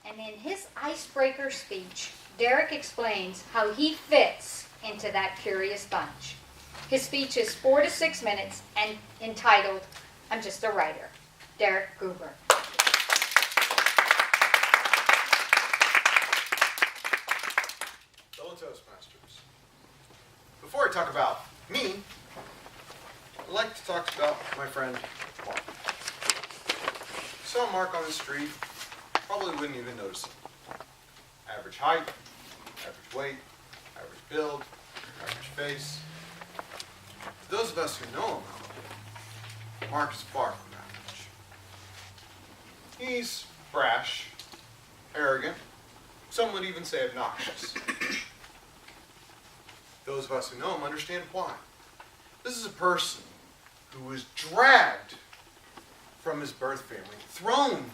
And in his icebreaker speech, Derek explains how he fits into that curious bunch. His speech is 4 to 6 minutes and entitled, I'm Just a Writer. Derek Gruber. Fellow Toastmasters, before I talk about me, I'd like to talk about my friend Mark. Saw Mark on the street, probably wouldn't even notice him. Average height, average weight, average build, average face. For those of us who know him, Mark is far from average. He's brash, arrogant, some would even say obnoxious. Those of us who know him understand why. This is a person who was dragged from his birth family, thrown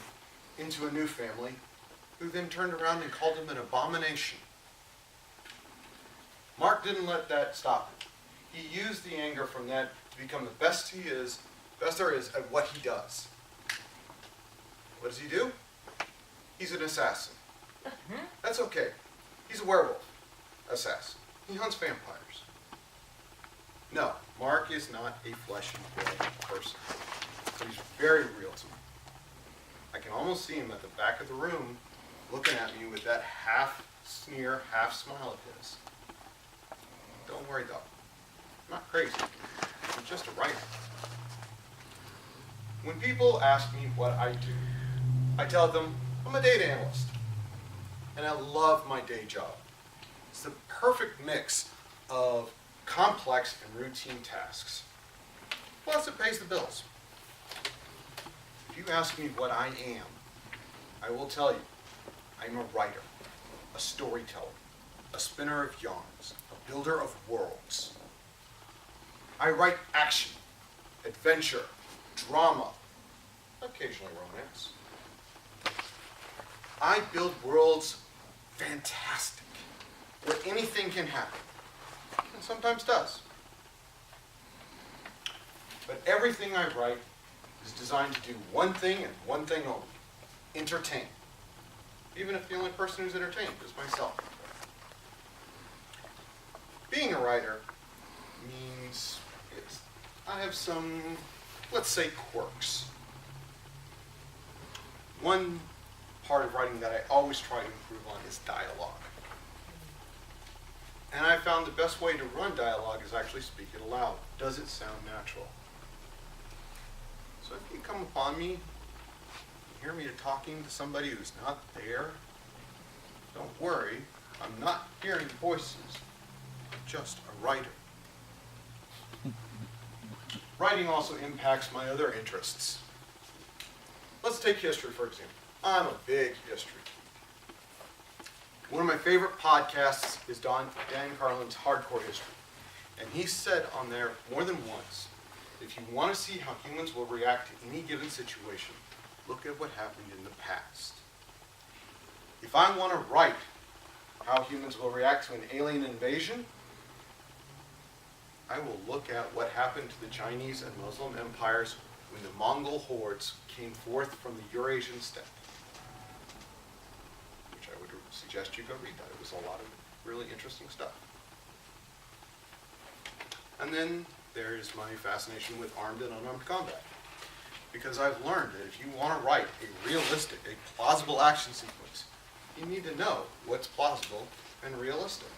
into a new family, who then turned around and called him an abomination. Mark didn't let that stop him. He used the anger from that to become the best there is at what he does. What does he do? He's an assassin. That's okay. He's a werewolf assassin. He hunts vampires. No, Mark is not a flesh and blood person. But he's very real to me. I can almost see him at the back of the room looking at me with that half sneer, half smile of his. Don't worry though. I'm not crazy. I'm just a writer. When people ask me what I do, I tell them I'm a data analyst. And I love my day job. It's the perfect mix of complex and routine tasks. Plus it pays the bills. If you ask me what I am, I will tell you, I'm a writer, a storyteller, a spinner of yarns, a builder of worlds. I write action, adventure, drama, occasionally romance. I build worlds fantastic, where anything can happen, and sometimes does. But everything I write is designed to do one thing and one thing only: entertain. Even if the only person who's entertained is myself. Being a writer means I have some, let's say, quirks. One part of writing that I always try to improve on is dialogue. And I found the best way to run dialogue is actually speak it aloud. Does it sound natural? So if you come upon me, hear me talking to somebody who's not there, don't worry, I'm not hearing voices. I'm just a writer. Writing also impacts my other interests. Let's take history, for example. I'm a big history. One of my favorite podcasts is Dan Carlin's Hardcore History. And he said on there more than once, if you want to see how humans will react to any given situation, look at what happened in the past. If I want to write how humans will react to an alien invasion, I will look at what happened to the Chinese and Muslim empires when the Mongol hordes came forth from the Eurasian steppe. Which I would suggest you go read that. It was a lot of really interesting stuff. And then there is my fascination with armed and unarmed combat. Because I've learned that if you want to write a realistic, a plausible action sequence, you need to know what's plausible and realistic.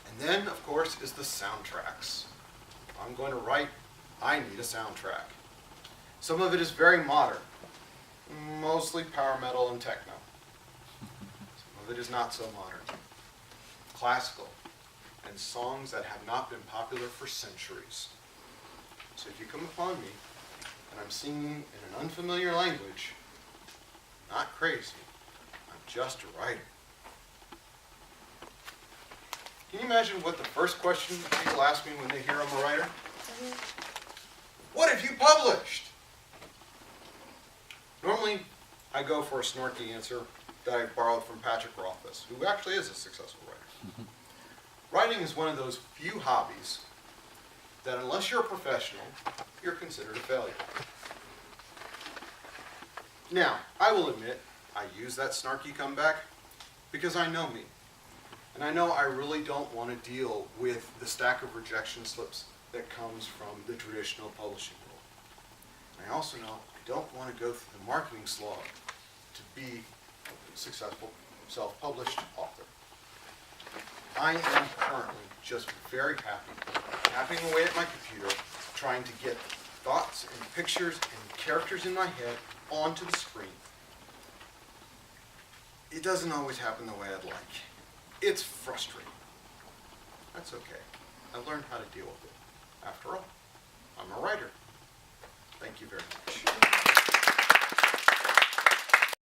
And then, of course, is the soundtracks. If I'm going to write, I need a soundtrack. Some of it is very modern, mostly power metal and techno. Some of it is not so modern, classical, and songs that have not been popular for centuries. So if you come upon me and I'm singing in an unfamiliar language, not crazy, I'm just a writer. Can you imagine what the first question people ask me when they hear I'm a writer? What have you published? Normally, I go for a snarky answer that I borrowed from Patrick Rothfuss, who actually is a successful writer. Writing is one of those few hobbies that unless you're a professional, you're considered a failure. Now, I will admit, I use that snarky comeback because I know me. And I know I really don't want to deal with the stack of rejection slips that comes from the traditional publishing world. And I also know I don't want to go through the marketing slog to be a successful self-published author. I am currently just very happy, tapping away at my computer, trying to get thoughts and pictures and characters in my head onto the screen. It doesn't always happen the way I'd like. It's frustrating. That's okay. I learned how to deal with it. After all, I'm a writer. Thank you very much.